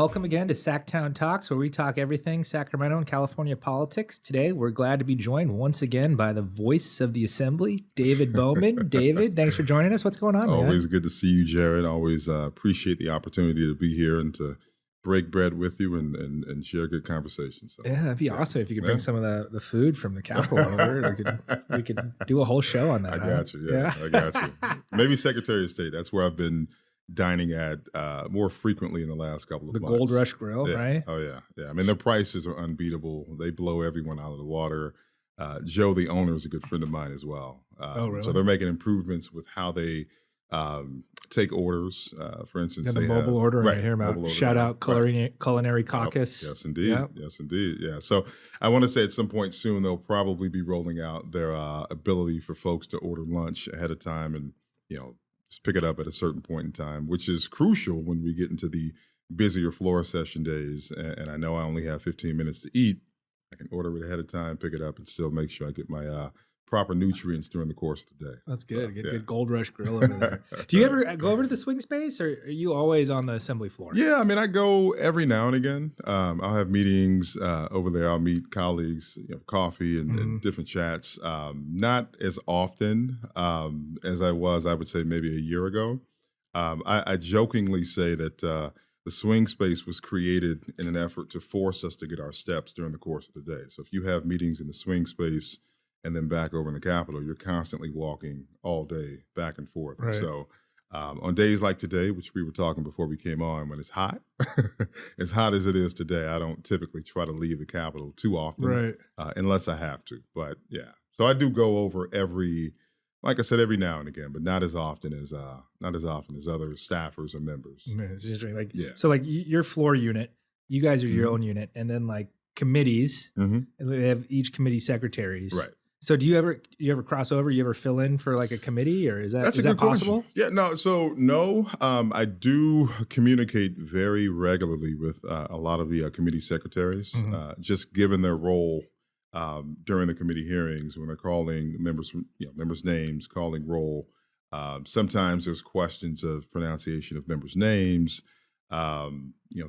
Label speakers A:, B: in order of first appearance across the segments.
A: welcome again to SacTown Talks, where we talk everything Sacramento and California politics. Today, we're glad to be joined once again by the voice of the assembly, David Bowman. David, thanks for joining us. What's going on,
B: Always
A: man?
B: good to see you, Jarhett. Always appreciate the opportunity to be here and to break bread with you and share good conversations. So,
A: Yeah, that'd be awesome if you could bring some of the food from the Capitol over. We could do a whole show on that.
B: I got you. Yeah, I got you. Maybe Secretary of State. That's where I've been dining at more frequently in the last couple of months.
A: The Gold Rush Grill,
B: yeah.
A: right?
B: Oh, yeah. Yeah. I mean, their prices are unbeatable. They blow everyone out of the water. Joe, the owner, is a good friend of mine as well.
A: Really?
B: So they're making improvements with how they take orders. For instance,
A: the mobile ordering
B: right,
A: I hear about.
B: mobile
A: Shout
B: ordering,
A: out Culinary Caucus.
B: Yes, indeed.
A: Yep.
B: Yes, indeed. Yeah. So I want to say at some point soon, they'll probably be rolling out their ability for folks to order lunch ahead of time and, just pick it up at a certain point in time, which is crucial when we get into the busier floor session days. And I know I only have 15 minutes to eat. I can order it ahead of time, pick it up, and still make sure I get my proper nutrients during the course of the day.
A: That's good. Good Gold Rush Grill over there. Do you ever go over to the swing space, or are you always on the assembly floor?
B: Yeah, I mean, I go every now and again. I'll have meetings over there. I'll meet colleagues, coffee and different chats. Not as often as I would say, maybe a year ago. I jokingly say that the swing space was created in an effort to force us to get our steps during the course of the day. So if you have meetings in the swing space and then back over in the Capitol, you're constantly walking all day back and forth.
A: Right.
B: So on days like today, which we were talking before we came on, when it's hot, as hot as it is today, I don't typically try to leave the Capitol too often,
A: right?
B: Unless I have to. But yeah, so I do go over like I said, every now and again, but not as often as other staffers or members.
A: It's interesting. So like your floor unit, you guys are your own unit, and then like committees, and they have each committee secretaries,
B: right?
A: So do you ever cross over? You ever fill in for like a committee, or is that possible?
B: Question. Yeah, no. So no, I do communicate very regularly with a lot of the committee secretaries, just given their role during the committee hearings when they're calling members names, calling roll. Sometimes there's questions of pronunciation of members' names,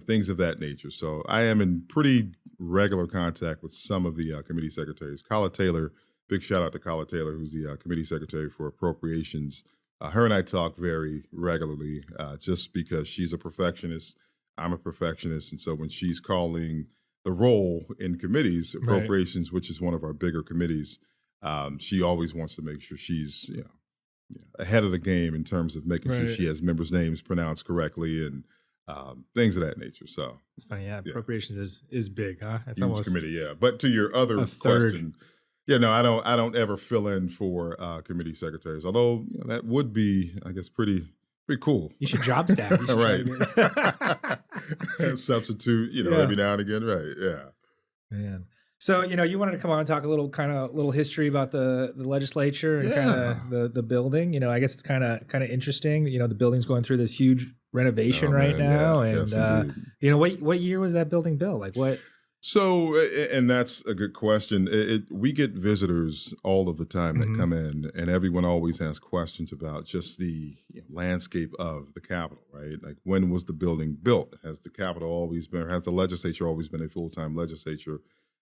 B: things of that nature. So I am in pretty regular contact with some of the committee secretaries. Carla Taylor. Big shout out to Carla Taylor, who's the committee secretary for appropriations. Her and I talk very regularly just because she's a perfectionist. I'm a perfectionist. And so when she's calling the roll in committees, appropriations, which is one of our bigger committees, she always wants to make sure she's ahead of the game in terms of making sure she has members' names pronounced correctly and things of that nature. So
A: it's funny. Yeah. Appropriations is big, huh? It's
B: huge
A: almost
B: committee. Yeah. But to your other question, yeah, no, I don't ever fill in for committee secretaries. Although that would be, I guess, pretty cool.
A: You should job staff,
B: right? Substitute, every now and again, right? Yeah,
A: man. So you wanted to come on and talk a little history about the legislature and kind of the building. I guess it's kind of interesting. The building's going through this huge renovation now, and
B: yes,
A: what year was that building built? Like what?
B: So, and that's a good question. We get visitors all of the time that come in, and everyone always has questions about just the landscape of the Capitol, right? Like, when was the building built? Has the Capitol always been, or has the legislature always been a full-time legislature,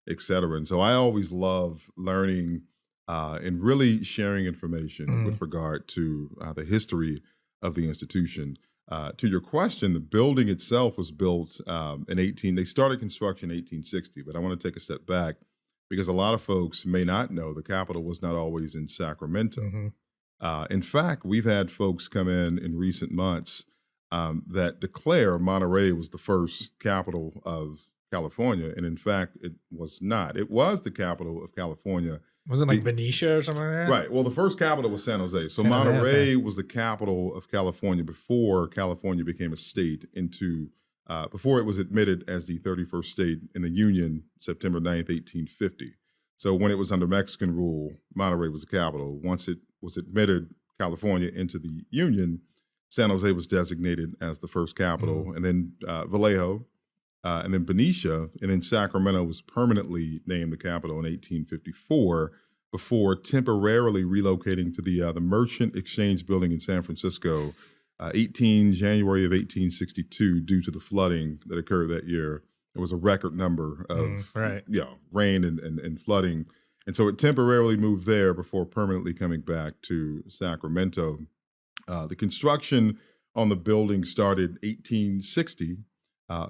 B: et cetera? And so I always love learning and really sharing information with regard to the history of the institution. To your question, the building itself was built they started construction in 1860, but I want to take a step back because a lot of folks may not know the Capitol was not always in Sacramento. In fact, we've had folks come in recent months that declare Monterey was the first capital of California, and in fact, it was not. It was the capital of California.
A: Wasn't it like Benicia or something like that?
B: Right. Well, the first capital was San Jose. So Monterey was the capital of California before California became a state before it was admitted as the 31st state in the Union, September 9th, 1850. So when it was under Mexican rule, Monterey was the capital. Once it was admitted, California, into the Union, San Jose was designated as the first capital, and then Vallejo, and then Benicia, and then Sacramento was permanently named the capital in 1854 before temporarily relocating to the Merchant Exchange Building in San Francisco January of 1862, due to the flooding that occurred that year. It was a record number of rain and flooding. And so it temporarily moved there before permanently coming back to Sacramento. The construction on the building started 1860,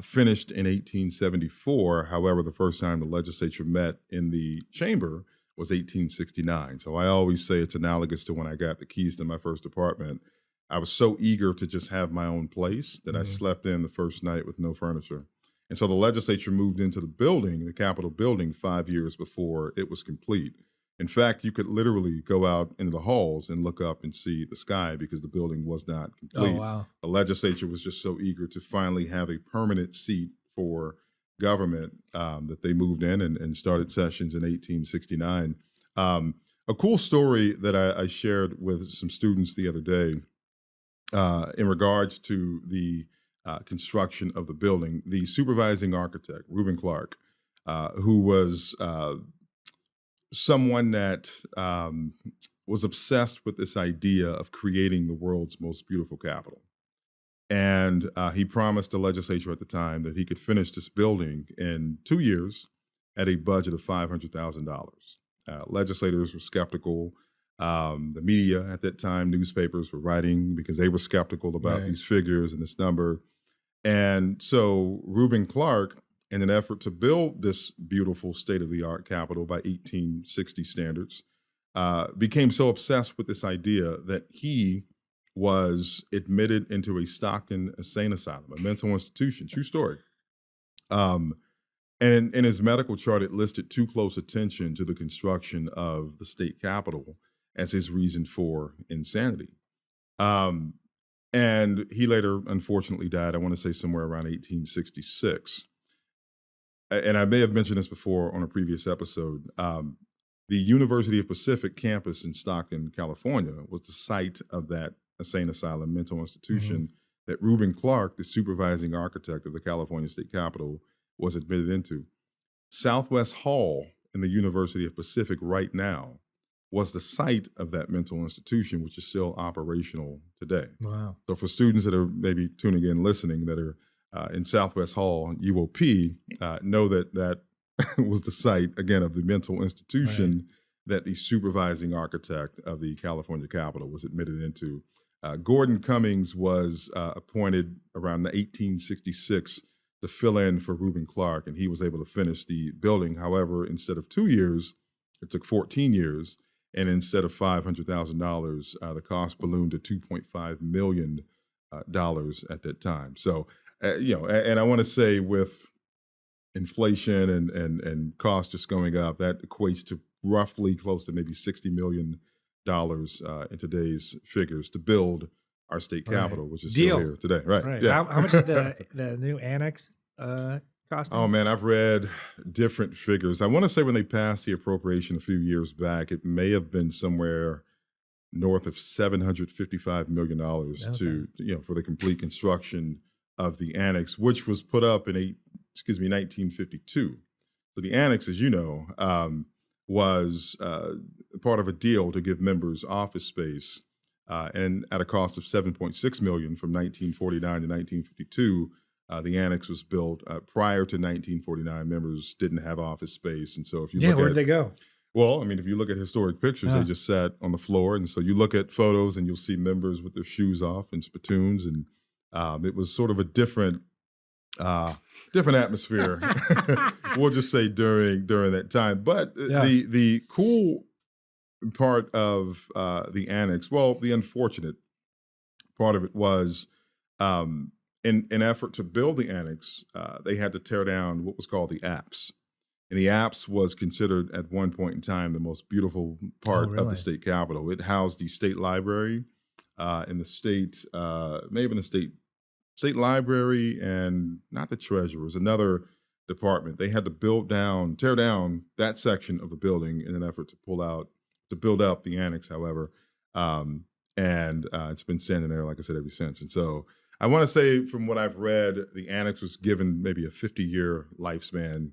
B: finished in 1874. However, the first time the legislature met in the chamber was 1869. So I always say it's analogous to when I got the keys to my first apartment. I was so eager to just have my own place that I slept in the first night with no furniture. And so the legislature moved into the building, the Capitol building, 5 years before it was complete. In fact, you could literally go out into the halls and look up and see the sky because the building was not complete.
A: Oh, wow.
B: The legislature was just so eager to finally have a permanent seat for government that they moved in and started sessions in 1869. A cool story that I shared with some students the other day in regards to the construction of the building, the supervising architect, Reuben Clark, who was someone that was obsessed with this idea of creating the world's most beautiful capital. And he promised the legislature at the time that he could finish this building in 2 years at a budget of $500,000. Legislators were skeptical. The media at that time, newspapers were writing because they were skeptical about these figures and this number. And so Reuben Clark, in an effort to build this beautiful state-of-the-art Capitol by 1860 standards, became so obsessed with this idea that he was admitted into a Stockton insane asylum, a mental institution. True story. And in his medical chart, it listed too close attention to the construction of the state capitol as his reason for insanity. And he later, unfortunately, died, I want to say somewhere around 1866. And I may have mentioned this before on a previous episode. The University of Pacific campus in Stockton, California, was the site of that insane asylum mental institution that Reuben Clark, the supervising architect of the California State Capitol, was admitted into. Southwest Hall in the University of Pacific right now was the site of that mental institution, which is still operational today.
A: Wow.
B: So for students that are maybe tuning in, listening, that are in Southwest Hall, UOP, know that that was the site, again, of the mental institution that the supervising architect of the California Capitol was admitted into. Gordon Cummings was appointed around 1866 to fill in for Reuben Clark, and he was able to finish the building. However, instead of 2 years, it took 14 years, and instead of $500,000, the cost ballooned to $2.5 million at that time. So, and I want to say with inflation and costs just going up, that equates to roughly close to maybe $60 million in today's figures to build our state capitol, which is still here today. Right.
A: Yeah. How much is the new annex costing?
B: Oh man, I've read different figures. I want to say when they passed the appropriation a few years back, it may have been somewhere north of $755 million to for the complete construction of the annex, which was put up in 1952. So the annex, as you know, was part of a deal to give members office space, and at a cost of $7.6 million from 1949 to 1952. The annex was built prior to 1949. Members didn't have office space, and so if you look
A: where did they go?
B: Well, I mean, if you look at historic pictures, they just sat on the floor, and so you look at photos, and you'll see members with their shoes off and spittoons, and it was sort of a different atmosphere. We'll just say during that time. But the cool part of the annex, well, the unfortunate part of it was, in an effort to build the annex, they had to tear down what was called the apse. And the apse was considered at one point in time the most beautiful part of the state capitol. It housed the state library in the state, maybe in the state library, and not the treasurer, it was another department. They had to tear down that section of the building in an effort to build up the annex, however. And it's been standing there, like I said, ever since. And so I want to say, from what I've read, the annex was given maybe a 50-year lifespan.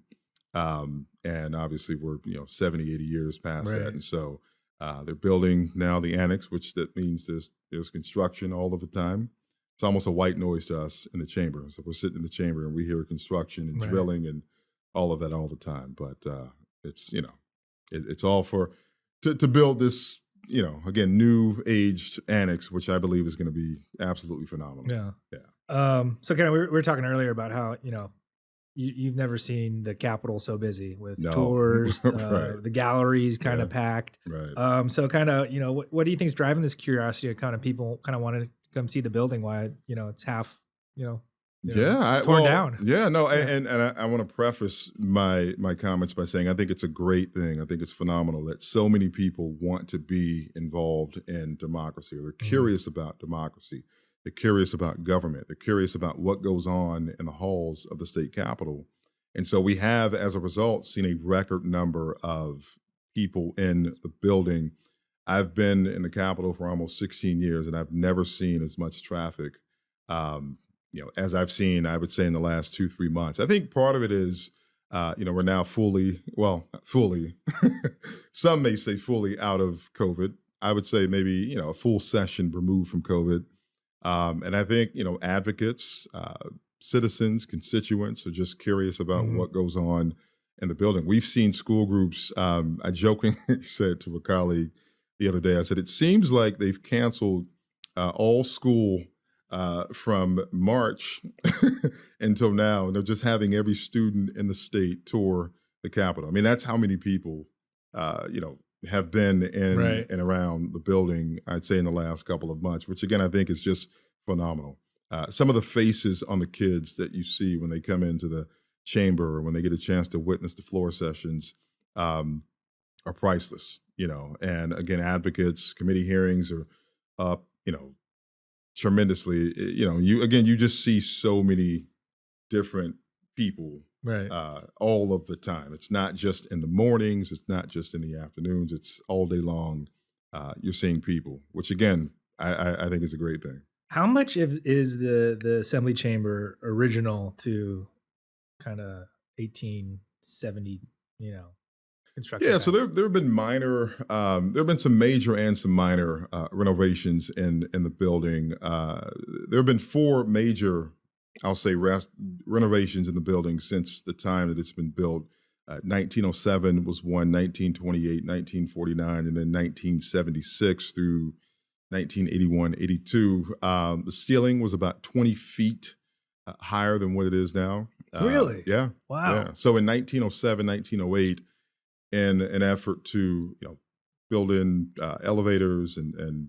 B: And obviously we're 70, 80 years past that. And so they're building now the annex, which that means there's construction all of the time. it's almost a white noise to us in the chamber. So we're sitting in the chamber and we hear construction and
A: Right.
B: drilling and all of that all the time. But it's, it's all to build this, again, new aged annex, which I believe is going to be absolutely phenomenal.
A: Yeah.
B: Yeah.
A: So kind of we were talking earlier about how, you've never seen the Capitol so busy with
B: No.
A: tours,
B: Right.
A: the galleries kind of
B: Yeah.
A: packed.
B: Right.
A: So kind of, what do you think is driving this curiosity of kind of people kind of want to come see the building? Why, it's half, torn down.
B: Yeah, no,
A: Yeah.
B: and I want to preface my comments by saying I think it's a great thing. I think it's phenomenal that so many people want to be involved in democracy, or they're curious about democracy. They're curious about government. They're curious about what goes on in the halls of the state capitol. And so we have, as a result, seen a record number of people in the building. I've been in the Capitol for almost 16 years, and I've never seen as much traffic, as I've seen, I would say, in the last 2-3 months. I think part of it is, we're now not fully, some may say fully out of COVID. I would say maybe, a full session removed from COVID. And I think, advocates, citizens, constituents are just curious about what goes on in the building. We've seen school groups. I jokingly said to a colleague the other day, I said, it seems like they've canceled all school from March until now, and they're just having every student in the state tour the Capitol. I mean, that's how many people, have been in
A: Right.
B: and around the building, I'd say, in the last couple of months, which again, I think is just phenomenal. Some of the faces on the kids that you see when they come into the chamber or when they get a chance to witness the floor sessions are priceless, and again, advocates, committee hearings are up, tremendously. You just see so many different people
A: Right.
B: all of the time. It's not just in the mornings. It's not just in the afternoons. It's all day long. You're seeing people, which again, I think is a great thing.
A: How much is the assembly chamber original to kind of 1870, construction?
B: Yeah, so there have been some major and some minor renovations in the building. There have been 4 major, I'll say, renovations in the building since the time that it's been built. 1907 was one, 1928, 1949, and then 1976 through 1981, 82. The ceiling was about 20 feet higher than what it is now.
A: Really?
B: Yeah.
A: Wow.
B: Yeah. So in 1907, 1908, in an effort to build in elevators and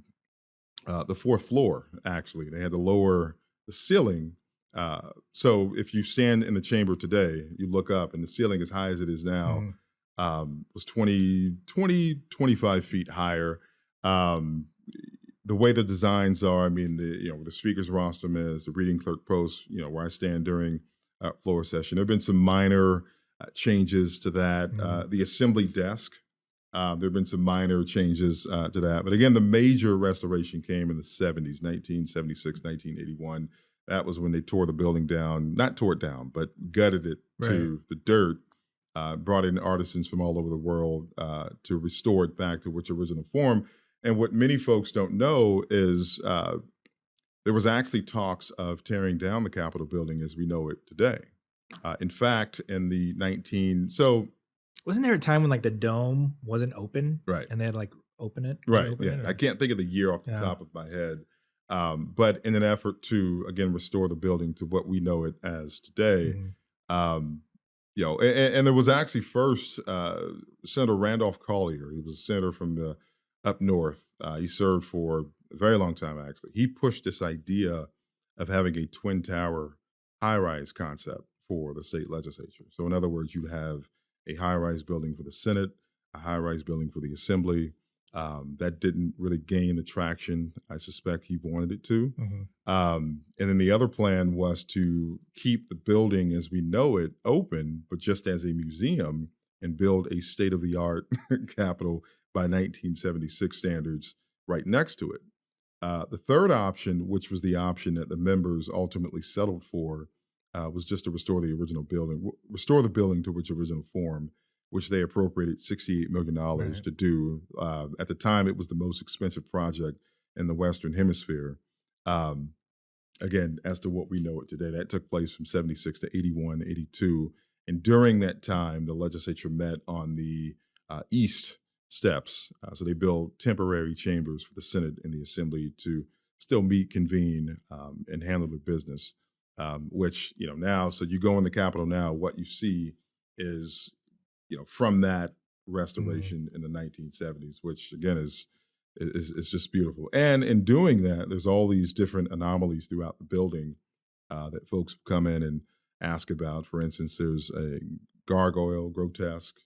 B: the 4th floor, actually, they had to lower the ceiling. So if you stand in the chamber today, you look up and the ceiling, as high as it is now, was 25 feet higher. The way the designs are, I mean, the speaker's rostrum is, the reading clerk post, where I stand during floor session. There have been some minor changes to that. The assembly desk, there have been some minor changes to that. But again, the major restoration came in the 70s, 1976, 1981. That was when they tore the building down, not tore it down, but gutted it to the dirt, brought in artisans from all over the world to restore it back to its original form. And what many folks don't know is there was actually talks of tearing down the Capitol building as we know it today. In fact, in the
A: wasn't there a time when like the dome wasn't open,
B: right,
A: and they had to like open it,
B: right?
A: open
B: Yeah,
A: it,
B: I can't think of the year off the top of my head, but in an effort to again restore the building to what we know it as today, and there was actually first Senator Randolph Collier. He was a senator from the up north. He served for a very long time. Actually, he pushed this idea of having a twin tower high-rise concept for the state legislature. So in other words, you'd have a high-rise building for the Senate, a high-rise building for the Assembly. That didn't really gain the traction I suspect he wanted it to. And then the other plan was to keep the building as we know it open, but just as a museum, and build a state-of-the-art Capitol by 1976 standards right next to it. The third option, which was the option that the members ultimately settled for, was just to restore the original building, restore the building to its original form, which they appropriated $68 million to do. At the time, it was the most expensive project in the Western Hemisphere. again, as to what we know it today. That took place from 76 to 81, 82. And during that time, the legislature met on the east steps. So they built temporary chambers for the Senate and the Assembly to still meet, convene, and handle their business, which, now, so you go in the Capitol now, what you see is, from that restoration in the 1970s, which again is just beautiful. And in doing that, there's all these different anomalies throughout the building that folks come in and ask about. For instance, there's a gargoyle grotesque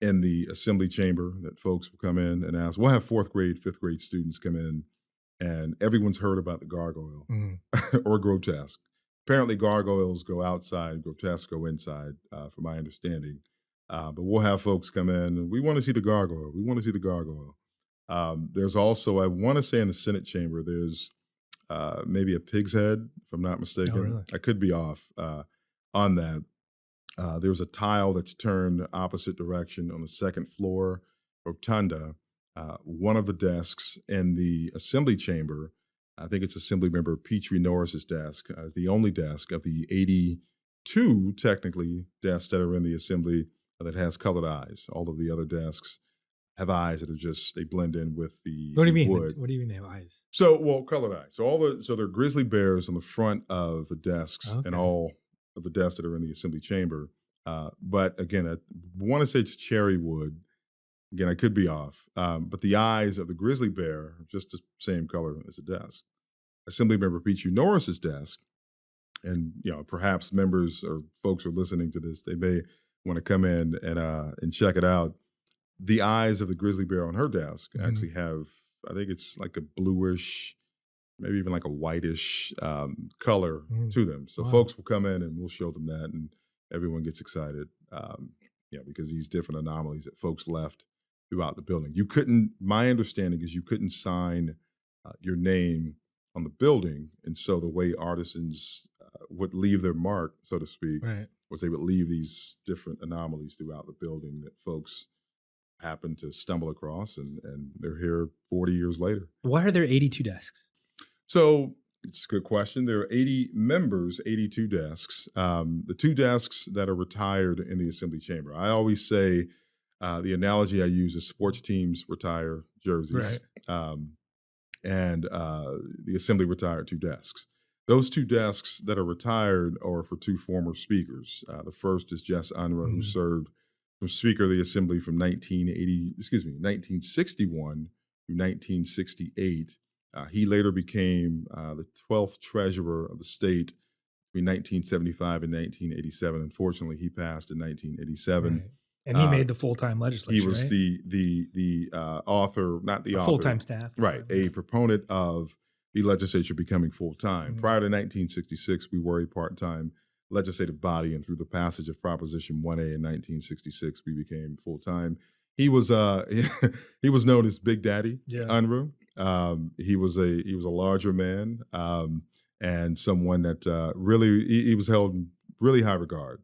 B: in the assembly chamber that folks will come in and ask. We'll have 4th grade, 5th grade students come in, and everyone's heard about the gargoyle or grotesque. Apparently, gargoyles go outside, grotesques go inside, from my understanding. But we'll have folks come in, and we want to see the gargoyle. We want to see the gargoyle. There's also, I want to say in the Senate chamber, there's maybe a pig's head, if I'm not mistaken.
A: Oh, really?
B: I could be off on that. There's a tile that's turned opposite direction on the second floor rotunda. One of the desks in the assembly chamber, I think it's Assembly Member Petrie Norris's desk, is the only desk of the 82 technically desks that are in the assembly that has colored eyes. All of the other desks have eyes that are just, they blend in with the
A: What do you mean?
B: wood.
A: What do you mean they have eyes?
B: So, colored eyes. So they're grizzly bears on the front of the desks and all of the desks that are in the assembly chamber. But again, I want to say it's cherry wood. Again, I could be off. But the eyes of the grizzly bear are just the same color as the desk. Assemblymember Petrie Norris's desk, and perhaps members or folks are listening to this, they may want to come in and check it out. The eyes of the grizzly bear on her desk actually have, I think it's like a bluish, maybe even like a whitish color to them. So folks will come in and we'll show them that, and everyone gets excited, because these different anomalies that folks left throughout the building. My understanding is you couldn't sign your name on the building, and so the way artisans would leave their mark, so to speak, was they would leave these different anomalies throughout the building that folks happen to stumble across, and they're here 40 years later.
A: Why are there 82 desks?
B: So it's a good question. There are 80 members, 82 desks. The 2 desks that are retired in the assembly chamber. I always say the analogy I use is sports teams retire jerseys. And the assembly retired 2 desks. Those 2 desks that are retired are for 2 former speakers. The first is Jess Unruh, who served from Speaker of the Assembly from 1961 through 1968. He later became the 12th treasurer of the state between 1975 and 1987. Unfortunately, he passed in 1987.
A: And he made the full-time legislature.
B: He was the author, not the author.
A: Full-time staff.
B: Right, a proponent of the legislature becoming full-time. Prior to 1966, we were a part-time legislative body, and through the passage of Proposition 1A in 1966, we became full-time. He was he was known as Big Daddy Unruh. He was a larger man, and someone that really he was held in really high regard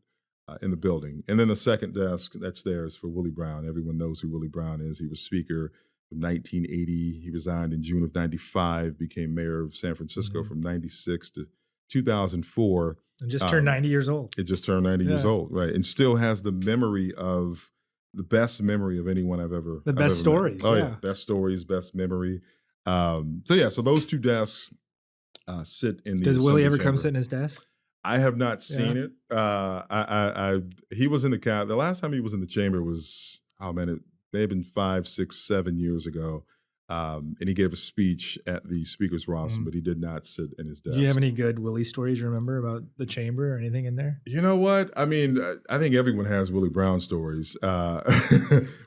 B: in the building. And then the second desk that's there is for Willie Brown. Everyone knows who Willie Brown is. He was Speaker from 1980. He resigned in June of 95, became mayor of San Francisco from 96 to 2004.
A: And just turned 90 years old.
B: It just turned 90 years old, right? And still has the best memory of anyone I've ever
A: The best stories.
B: Met. Oh, yeah. Best stories, best memory. So those 2 desks sit in the
A: Does Willie ever
B: chamber.
A: come sit in his desk?
B: I have not seen it. He was in the last time he was in the chamber was, it may have been 5, 6, 7 years ago. And he gave a speech at the speaker's rostrum, but he did not sit in his desk.
A: Do you have any good Willie stories you remember about the chamber or anything in there?
B: You know what? I mean, I think everyone has Willie Brown stories.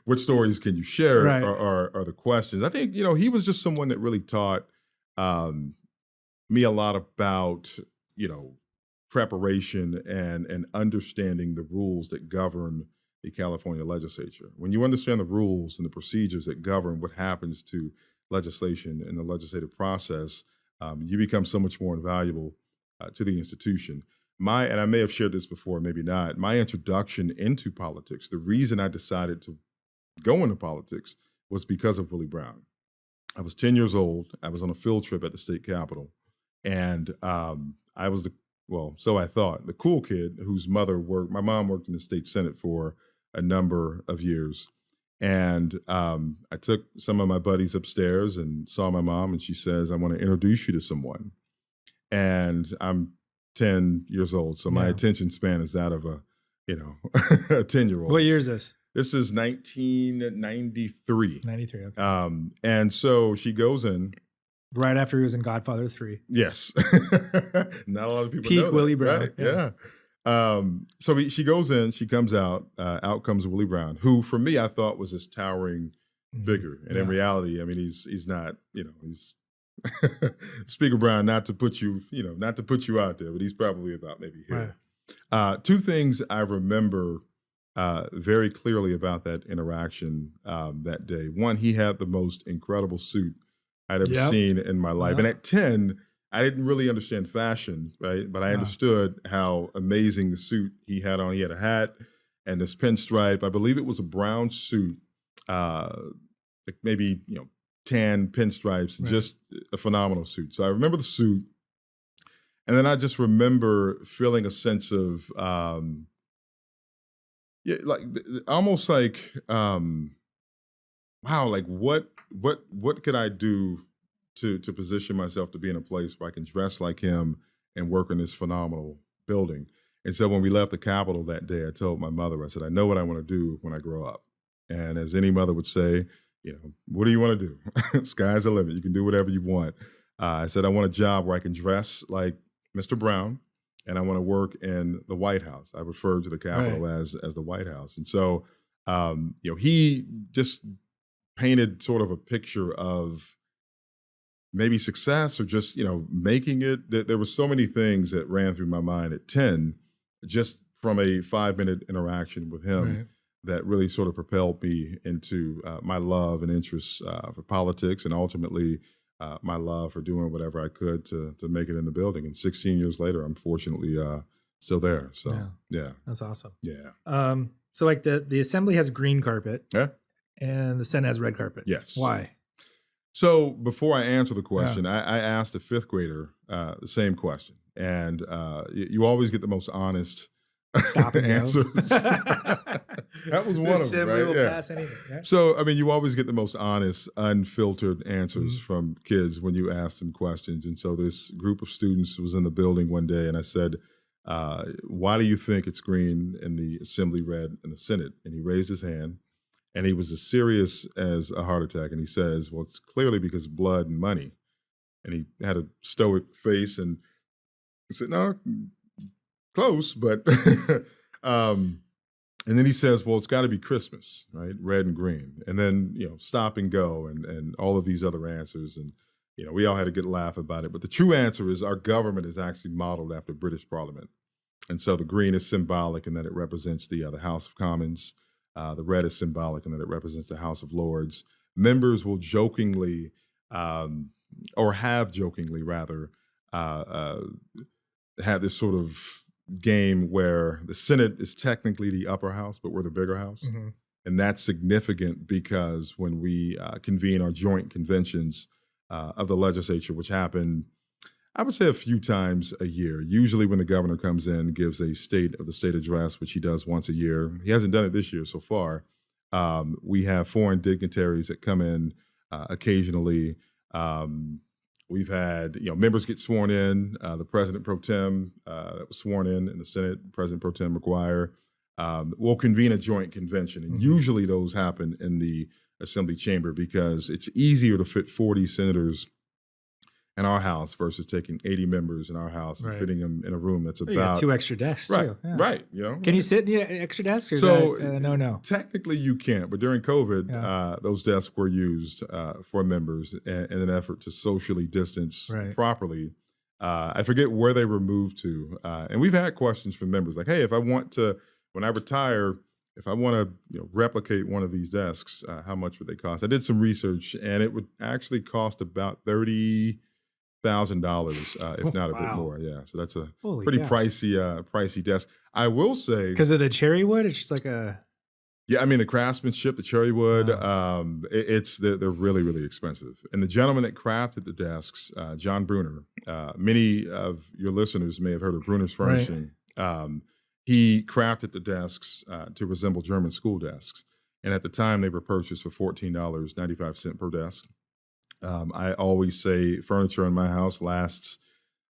B: Which stories can you share are the questions. I think, he was just someone that really taught me a lot about, preparation and understanding the rules that govern the California legislature. When you understand the rules and the procedures that govern what happens to legislation in the legislative process, you become so much more invaluable to the institution. And I may have shared this before, maybe not, my introduction into politics, the reason I decided to go into politics was because of Willie Brown. I was 10 years old. I was on a field trip at the state capitol. And I was so I thought, the cool kid whose my mom worked in the state Senate for a number of years. And I took some of my buddies upstairs and saw my mom, and she says, "I want to introduce you to someone." And I'm 10 years old, so my attention span is that of a 10-year-old.
A: What year is this?
B: This is 1993.
A: 93. Okay.
B: And so she goes in.
A: Right after he was in Godfather 3.
B: Yes. Not a lot of people
A: Peak
B: know that,
A: Willie Brown.
B: right? Yeah. So she goes in, she comes out, out comes Willie Brown, who for me I thought was this towering figure. And in reality, I mean, he's not, he's Speaker Brown, not to put you out there, but he's probably about maybe here. Right. Two things I remember very clearly about that interaction that day. One, he had the most incredible suit I'd ever seen in my life. And at 10, I didn't really understand fashion, right? But I understood how amazing the suit he had on. He had a hat and this pinstripe. I believe it was a brown suit, like maybe, tan pinstripes, just a phenomenal suit. So I remember the suit. And then I just remember feeling a sense of, almost like, wow, like what could I do to position myself to be in a place where I can dress like him and work in this phenomenal building? And so when we left the Capitol that day, I told my mother, I said, I know what I want to do when I grow up. And as any mother would say, what do you want to do? Sky's the limit. You can do whatever you want. I said, I want a job where I can dress like Mr. Brown, and I want to work in the White House. I referred to the Capitol as the White House. And so, he just painted sort of a picture of maybe success or just, making it. There were so many things that ran through my mind at 10, just from a 5-minute interaction with him that really sort of propelled me into my love and interest for politics, and ultimately my love for doing whatever I could to make it in the building. And 16 years later, I'm fortunately still there. So, yeah.
A: That's awesome.
B: Yeah.
A: So like the assembly has green carpet.
B: Yeah.
A: And the Senate has red carpet.
B: Yes.
A: Why?
B: So before I answer the question, I asked a fifth grader the same question. And you always get the most honest answers. That was one of them, right?
A: Will pass anything, right?
B: So, I mean, you always get the most honest, unfiltered answers from kids when you ask them questions. And so this group of students was in the building one day, and I said, why do you think it's green in the Assembly, red in the Senate? And he raised his hand. And he was as serious as a heart attack. And he says, well, it's clearly because of blood and money. And he had a stoic face and he said, no, close, but, and then he says, well, it's got to be Christmas, right? Red and green. And then, stop and go and all of these other answers. And, we all had a good laugh about it. But the true answer is our government is actually modeled after British Parliament. And so the green is symbolic in that it represents the House of Commons. The red is symbolic in that it represents the House of Lords. Members will jokingly, or have jokingly rather, have this sort of game where the Senate is technically the upper house, but we're the bigger house. Mm-hmm. And that's significant because when we convene our joint conventions of the legislature, which happen, I would say, a few times a year. Usually when the governor comes in, gives a state of the state address, which he does once a year. He hasn't done it this year so far. We have foreign dignitaries that come in occasionally. We've had, members get sworn in. The president pro tem that was sworn in the Senate, President pro tem McGuire, will convene a joint convention. And usually those happen in the Assembly chamber because it's easier to fit 40 senators in our house versus taking 80 members in our house and fitting them in a room that's about... You got
A: 2 extra desks, too. Yeah.
B: Right.
A: Can you sit in the extra desk? Or
B: so,
A: is that, no.
B: Technically you can't, but during COVID, those desks were used for members in an effort to socially distance properly. I forget where they were moved to. And we've had questions from members like, hey, if I want to, when I retire, if I want to replicate one of these desks, how much would they cost? I did some research, and it would actually cost about $30,000, if not a bit more. Yeah, so that's a pretty pricey desk. I will say
A: because of the cherry wood, it's just like a
B: Yeah, I mean the craftsmanship, the cherry wood,
A: Wow.
B: they're really really expensive. And the gentleman that crafted the desks, John Bruner, many of your listeners may have heard of Bruner's
A: Right.
B: Furnishing. He crafted the desks to resemble German school desks, and at the time they were purchased for $14.95 per desk. I always say furniture in my house lasts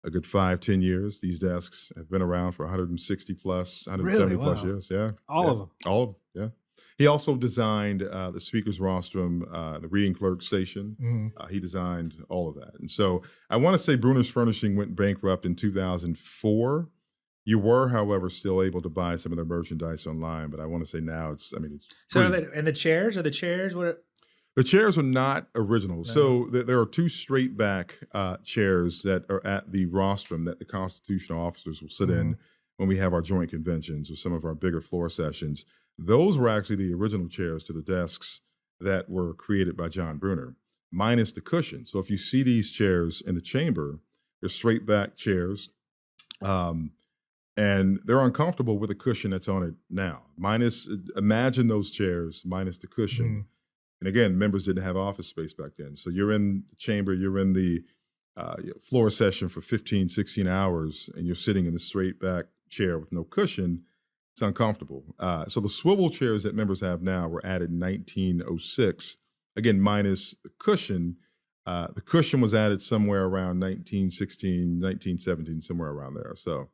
B: a good 5, 10 years. These desks have been around for 160 plus,
A: Really?
B: 170 plus
A: Wow.
B: years. Yeah,
A: All
B: yeah,
A: of them.
B: all of them. Yeah. He also designed the speaker's rostrum, the reading clerk station.
A: Mhm.
B: He designed all of that. And so I want to say Bruner's Furnishing went bankrupt in 2004. You were, however, still able to buy some of their merchandise online, but I want to say now it's
A: So,
B: pretty.
A: and the chairs are the chairs. What?
B: The chairs are not original.
A: No.
B: So there are two straight back chairs that are at the rostrum that the constitutional officers will sit in when we have our joint conventions or some of our bigger floor sessions. Those were actually the original chairs to the desks that were created by John Bruner, minus the cushion. So if you see these chairs in the chamber, they're straight back chairs. And they're uncomfortable with the cushion that's on it now. Imagine those chairs minus the cushion.
A: Mhm.
B: And again, members didn't have office space back then. So you're in the chamber, you're in the floor session for 15, 16 hours, and you're sitting in the straight back chair with no cushion. It's uncomfortable. So the swivel chairs that members have now were added in 1906, again, minus the cushion. The cushion was added somewhere around 1916, 1917, somewhere around there. So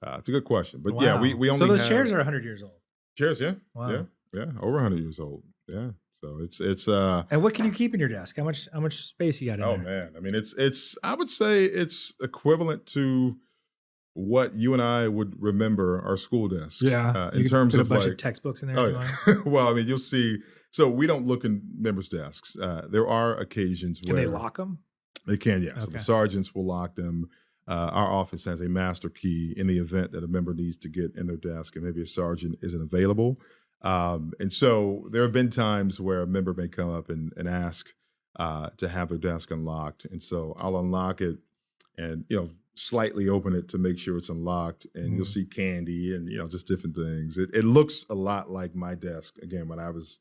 B: it's a good question. But yeah, we
A: Wow.
B: only
A: So those
B: have
A: chairs are 100 years old.
B: chairs, yeah,
A: Wow.
B: yeah, over 100 years old. Yeah. So it's
A: And what can you keep in your desk? How much space you got in
B: oh
A: there?
B: man, I mean it's I would say it's equivalent to what you and I would remember our school desks.
A: Yeah.
B: In
A: You could
B: terms
A: fit a
B: of
A: bunch
B: like
A: of textbooks in there.
B: oh
A: if you want.
B: yeah. Well, I mean you'll see. So we don't look in members' desks. There are occasions
A: Can
B: where
A: they lock them?
B: they can, yeah. So the
A: Okay.
B: sergeants will lock them. Our office has a master key in the event that a member needs to get in their desk and maybe a sergeant isn't available. And so there have been times where a member may come up and ask to have their desk unlocked. And so I'll unlock it and, slightly open it to make sure it's unlocked. And you'll see candy and, just different things. It looks a lot like my desk, again, when I was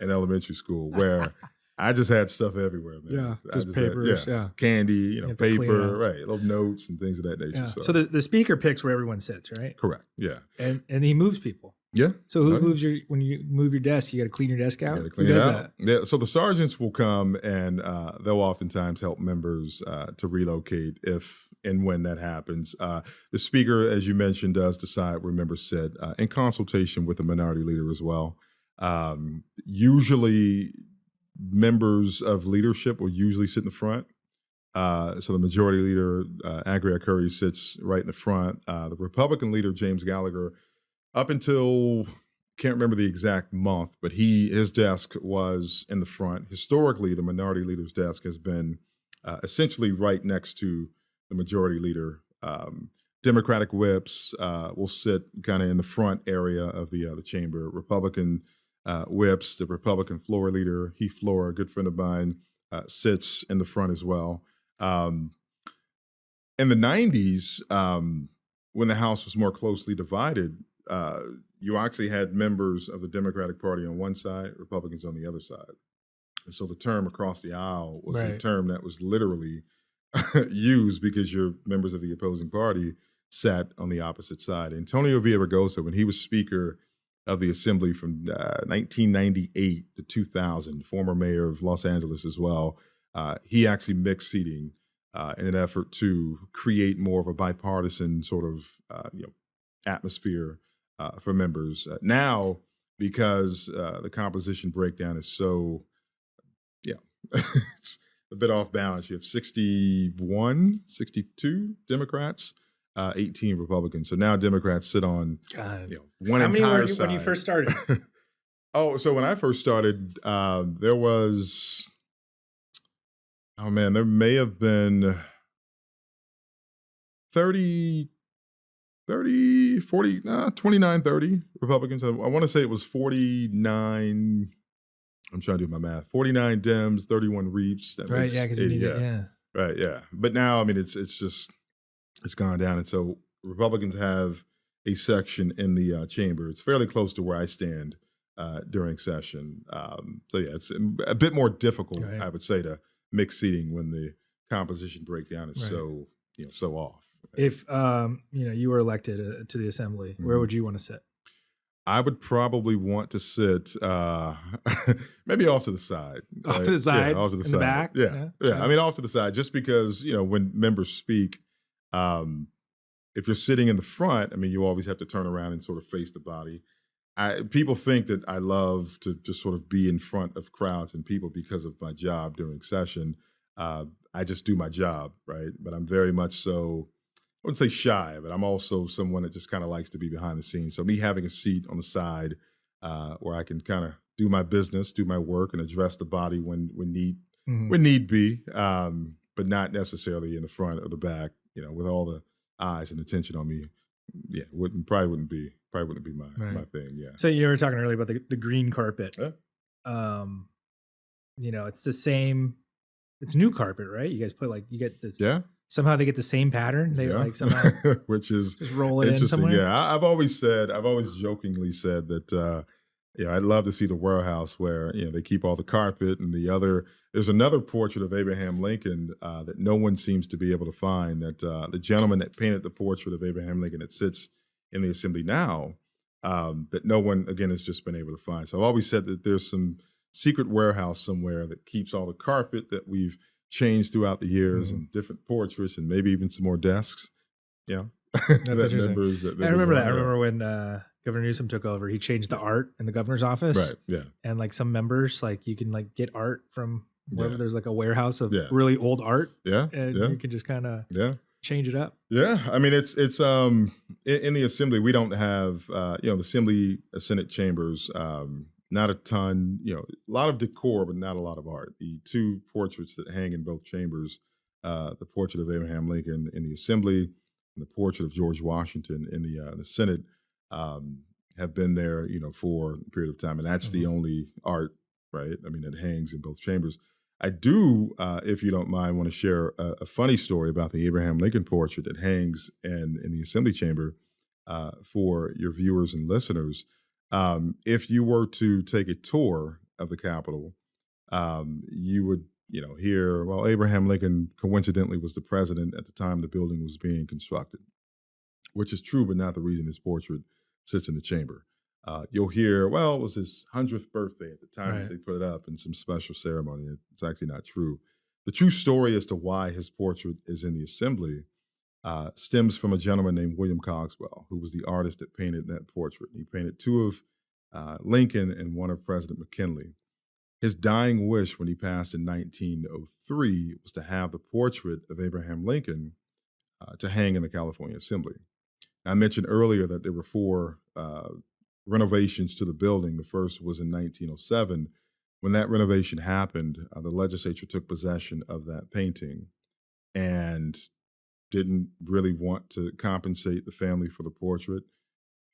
B: in elementary school, where I just had stuff everywhere, man.
A: Yeah,
B: I
A: just papers, yeah.
B: candy,
A: have to clean it
B: paper,
A: up.
B: right, little notes and things of that nature.
A: Yeah.
B: So,
A: So the speaker picks where everyone sits, right?
B: correct, yeah,
A: And he moves people.
B: yeah.
A: So who
B: Oh, yeah.
A: moves when you move your desk? You got to clean your desk out.
B: You gotta clean
A: Who
B: it
A: does
B: out.
A: that?
B: Yeah, so the sergeants will come and they'll oftentimes help members to relocate if and when that happens. The speaker, as you mentioned, does decide where members sit in consultation with the minority leader as well. Usually, members of leadership will usually sit in the front. So the majority leader, Andrea Curry, sits right in the front. The Republican leader, James Gallagher, up until can't remember the exact month, but his desk was in the front. Historically, the minority leader's desk has been essentially right next to the majority leader. Democratic whips will sit kind of in the front area of the chamber. Republican whips, the Republican floor leader, Heath Floor, a good friend of mine, sits in the front as well. In the 90s, when the House was more closely divided, you actually had members of the Democratic Party on one side, Republicans on the other side. And so the term across the aisle was a
A: Right.
B: term that was literally used because your members of the opposing party sat on the opposite side. Antonio Villaraigosa, when he was Speaker of the Assembly from 1998 to 2000, former mayor of Los Angeles as well, he actually mixed seating in an effort to create more of a bipartisan sort of atmosphere for members. Now, because the composition breakdown is so, it's a bit off balance. You have 61, 62 Democrats, 18 Republicans. So now Democrats sit on
A: God.
B: one
A: How many
B: entire
A: were you
B: side.
A: when you first started?
B: Oh, so when I first started, there was, oh man, there may have been 30, 40, 29, 30 Republicans. I want to say it was 49. I'm trying to do my math. 49 Dems, 31 Reaps. That
A: Right.
B: makes
A: Yeah. Because you
B: 80,
A: need it. Yeah.
B: Right, yeah. But now, I mean, it's gone down. And so Republicans have a section in the chamber. It's fairly close to where I stand during session. So yeah, it's a bit more difficult,
A: Right.
B: I would say, to mix seating when the composition breakdown is
A: Right.
B: so off.
A: If you were elected to the assembly, where
B: Mhm.
A: would you want to sit?
B: I would probably want to sit maybe off to the side.
A: Off to the side,
B: Yeah, off to the
A: in
B: side.
A: the back?
B: Yeah,
A: Yeah,
B: yeah. I mean, off to the side, just because when members speak, um, if you're sitting in the front, I mean, you always have to turn around and sort of face the body. People think that I love to just sort of be in front of crowds and people because of my job during session. I just do my job, right? But I'm very much so, I wouldn't say shy, but I'm also someone that just kind of likes to be behind the scenes. So me having a seat on the side where I can kind of do my business, do my work, and address the body
A: Mhm.
B: when need be, but not necessarily in the front or the back. With all the eyes and attention on me, yeah, wouldn't be my
A: Right.
B: thing. Yeah.
A: So you were talking earlier about the green carpet.
B: Yeah.
A: Um, it's the same. It's new carpet, right? You guys you get this.
B: Yeah.
A: Somehow they get the same pattern. They
B: Yeah.
A: somehow
B: Which is
A: just roll it in
B: interesting.
A: somewhere.
B: Yeah. I've always jokingly said that, I'd love to see the warehouse where, they keep all the carpet and there's another portrait of Abraham Lincoln that no one seems to be able to find, that the gentleman that painted the portrait of Abraham Lincoln that sits in the assembly now, that no one, again, has just been able to find. So I've always said that there's some secret warehouse somewhere that keeps all the carpet that we've changed throughout the years and different portraits and maybe even some more desks. Yeah.
A: That's interesting. I remember that. I remember when Governor Newsom took over, he changed the art in the governor's office.
B: Right. Yeah.
A: And some members, you can get art from wherever
B: Yeah.
A: there's a warehouse of
B: Yeah.
A: really old art.
B: Yeah.
A: And
B: Yeah.
A: you can just kind of
B: Yeah.
A: change it up.
B: Yeah, I mean it's in the assembly we don't have the assembly Senate chambers, not a ton, a lot of decor but not a lot of art. The two portraits that hang in both chambers, the portrait of Abraham Lincoln in the assembly and the portrait of George Washington in the Senate, have been there for a period of time, and that's the only art, right? I mean that hangs in both chambers. I do, if you don't mind, want to share a funny story about the Abraham Lincoln portrait that hangs in the Assembly chamber for your viewers and listeners. If you were to take a tour of the Capitol, you would, hear, well, Abraham Lincoln coincidentally was the president at the time the building was being constructed, which is true, but not the reason his portrait sits in the chamber. You'll hear, well, it was his 100th birthday at the time that
A: Right.
B: they put it up in some special ceremony. It's actually not true. The true story as to why his portrait is in the assembly stems from a gentleman named William Cogswell, who was the artist that painted that portrait. He painted two of Lincoln and one of President McKinley. His dying wish when he passed in 1903 was to have the portrait of Abraham Lincoln to hang in the California Assembly. I mentioned earlier that there were four renovations to the building. The first was in 1907. When that renovation happened, the legislature took possession of that painting and didn't really want to compensate the family for the portrait.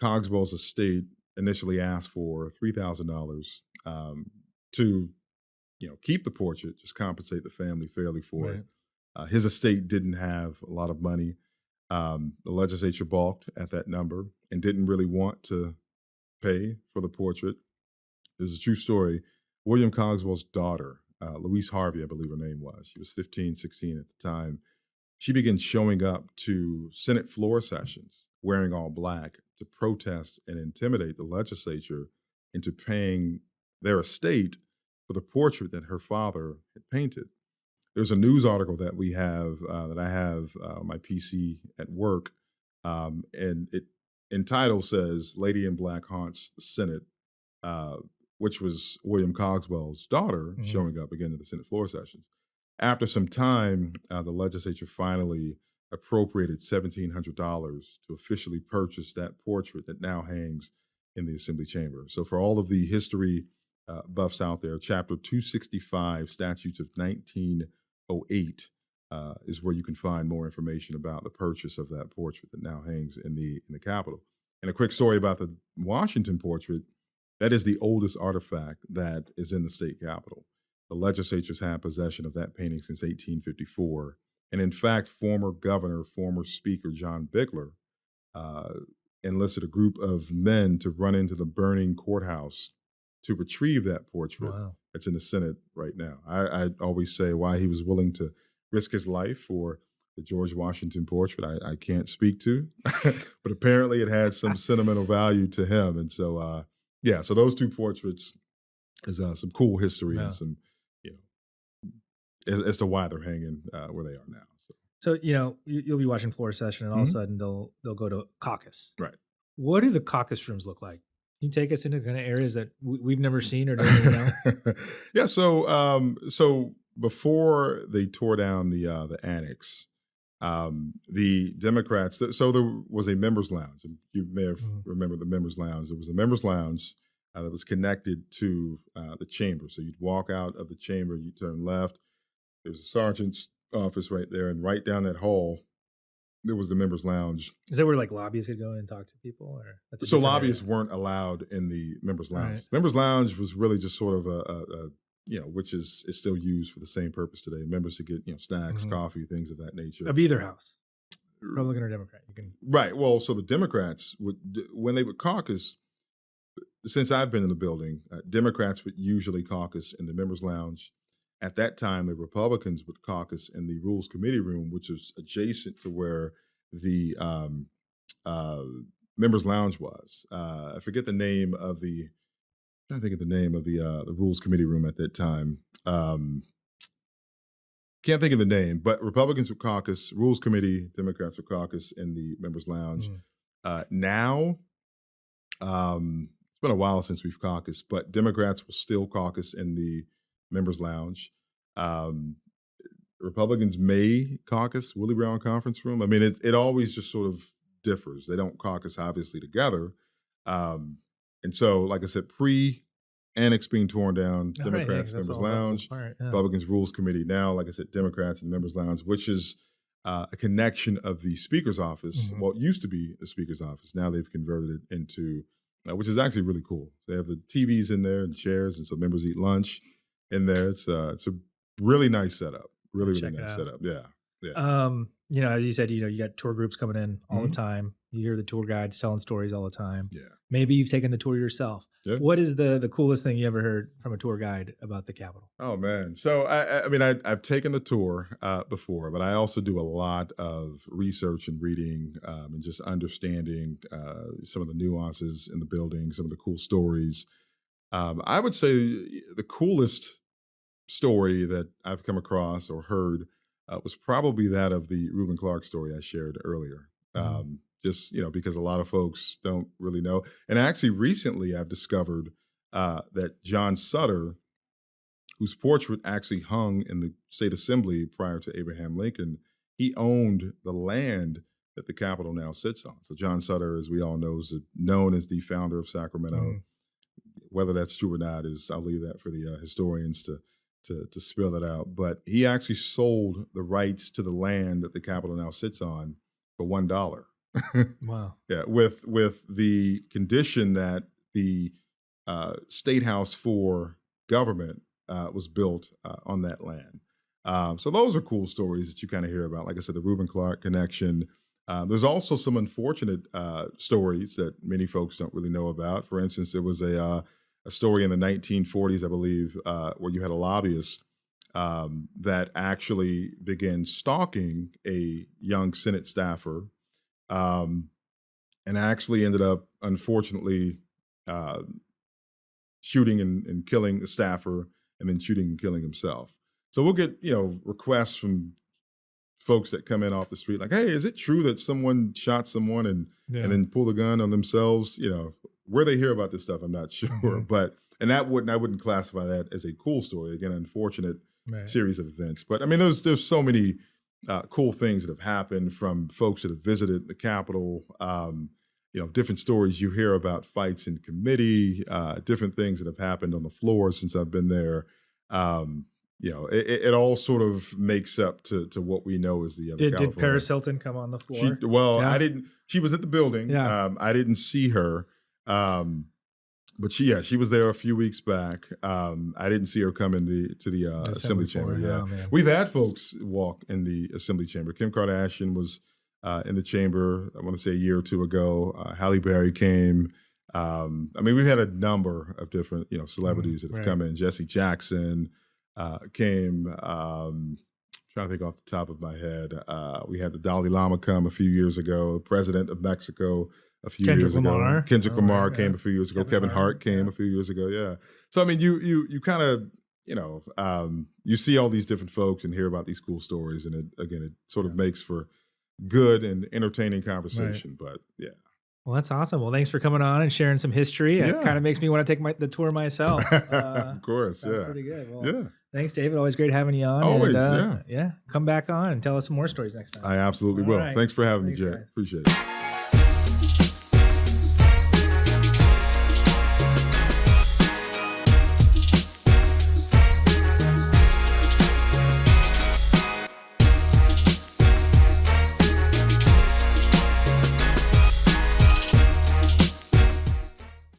B: Cogswell's estate initially asked for $3,000 to keep the portrait, just compensate the family fairly for
A: Right.
B: it. His estate didn't have a lot of money. The legislature balked at that number and didn't really want to pay for the portrait. This is a true story. William Cogswell's daughter, Louise Harvey, I believe her name was. She was 15, 16 at the time. She began showing up to Senate floor sessions wearing all black to protest and intimidate the legislature into paying their estate for the portrait that her father had painted. There's a news article that we have that I have on my PC at work, and it in title says "Lady in Black haunts the Senate," which was William Cogswell's daughter showing up again at the Senate floor sessions. After some time, the legislature finally appropriated $1,700 to officially purchase that portrait that now hangs in the Assembly chamber. So, for all of the history buffs out there, Chapter 265, Statutes of 1908, is where you can find more information about the purchase of that portrait that now hangs in the Capitol. And a quick story about the Washington portrait: that is the oldest artifact that is in the state capitol. The legislature's had possession of that painting since 1854. And in fact, former Speaker John Bigler enlisted a group of men to run into the burning courthouse to retrieve that portrait.
A: Wow.
B: It's in the Senate right now. I always say why he was willing to risk his life for the George Washington portrait. I can't speak to, but apparently it had some sentimental value to him. And so, so those two portraits is some cool history and some, as to why they're hanging where they are now.
A: So you'll be watching floor session, and all of a sudden they'll go to caucus.
B: Right.
A: What do the caucus rooms look like? Can you take us into kind of areas that we've never seen or don't even know?
B: Yeah. So before they tore down the annex, the Democrats. So there was a members' lounge, and you may have remembered the members' lounge. There was a members' lounge that was connected to the chamber. So you'd walk out of the chamber, you turn left. There was a sergeant's office right there, and right down that hall, there was the members' lounge.
A: Is that where like lobbyists could go in and talk to people, or
B: so lobbyists weren't allowed in the members' lounge? Right. Members' lounge was really just sort of a which is still used for the same purpose today. Members should get snacks, coffee, things of that nature.
A: Of either house, Republican or Democrat, you can.
B: Right. Well, so the Democrats when they would caucus. Since I've been in the building, Democrats would usually caucus in the members' lounge. At that time, the Republicans would caucus in the Rules Committee room, which is adjacent to where the members' lounge was. I forget the name of the. I'm trying to think of the name of the Rules Committee room at that time. Can't think of the name, but Republicans would caucus, Rules Committee, Democrats would caucus in the members' lounge. Now, it's been a while since we've caucused, but Democrats will still caucus in the members' lounge. Republicans may caucus Willie Brown Conference Room. I mean, it always just sort of differs. They don't caucus obviously together. And so, like I said, pre-annex being torn down, Democrats members' lounge, Republicans Rules Committee. Now, like I said, Democrats and members' lounge, which is a connection of the Speaker's office. Well, it used to be the Speaker's office. Now they've converted it into, which is actually really cool. They have the TVs in there and chairs, and so members eat lunch in there. It's a really nice setup. Really nice setup. Yeah.
A: As you said, you got tour groups coming in all the time. You hear the tour guides telling stories all the time.
B: Yeah.
A: Maybe you've taken the tour yourself.
B: Yeah.
A: What is the coolest thing you ever heard from a tour guide about the Capitol?
B: Oh man. So I've taken the tour before, but I also do a lot of research and reading and just understanding some of the nuances in the building, some of the cool stories. I would say the coolest story that I've come across or heard was probably that of the Reuben Clark story I shared earlier. Just, because a lot of folks don't really know. And actually recently I've discovered that John Sutter, whose portrait actually hung in the state assembly prior to Abraham Lincoln, he owned the land that the Capitol now sits on. So John Sutter, as we all know, is known as the founder of Sacramento. Whether that's true or not I'll leave that for the historians to spell that out. But he actually sold the rights to the land that the Capitol now sits on for $1.
A: Wow.
B: Yeah, with the condition that the State House for government was built on that land. So those are cool stories that you kind of hear about. Like I said, the Reuben Clark connection. There's also some unfortunate stories that many folks don't really know about. For instance, there was a story in the 1940s, I believe, where you had a lobbyist that actually began stalking a young Senate staffer and actually ended up, unfortunately, shooting and killing the staffer and then shooting and killing himself. So we'll get, requests from folks that come in off the street like, hey, is it true that someone shot someone and then pulled a gun on themselves? Where they hear about this stuff, I'm not sure. But I wouldn't classify that as a cool story. Again, unfortunate series of events. But I mean, there's so many cool things that have happened from folks that have visited the Capitol. Different stories you hear about fights in committee, different things that have happened on the floor since I've been there. It all sort of makes up to what we know as the
A: Did Paris Hilton come on the floor?
B: I didn't. She was at the building.
A: Yeah.
B: I didn't see her, but she was there a few weeks back. I didn't see her come to the assembly chamber. Yeah, we've had folks walk in the assembly chamber. Kim Kardashian was in the chamber. I want to say a year or two ago. Halle Berry came. I mean, we've had a number of different, celebrities that have come in. Jesse Jackson came. Trying to think off the top of my head. We had the Dalai Lama come a few years ago. President of Mexico a few years ago. Kendrick Lamar came a few years ago. Kevin Hart came a few years ago. Yeah. So I mean, you kind of you see all these different folks and hear about these cool stories, and it sort of makes for good and entertaining conversation. But yeah.
A: Well, that's awesome. Well, thanks for coming on and sharing some history. It kind of makes me want to take the tour myself.
B: Of course,
A: that's pretty good. Well, thanks, David. Always great having you on.
B: Always,
A: yeah. Come back on and tell us some more stories next time.
B: I absolutely will. Right. Thanks for having me, Jarrett. Appreciate it.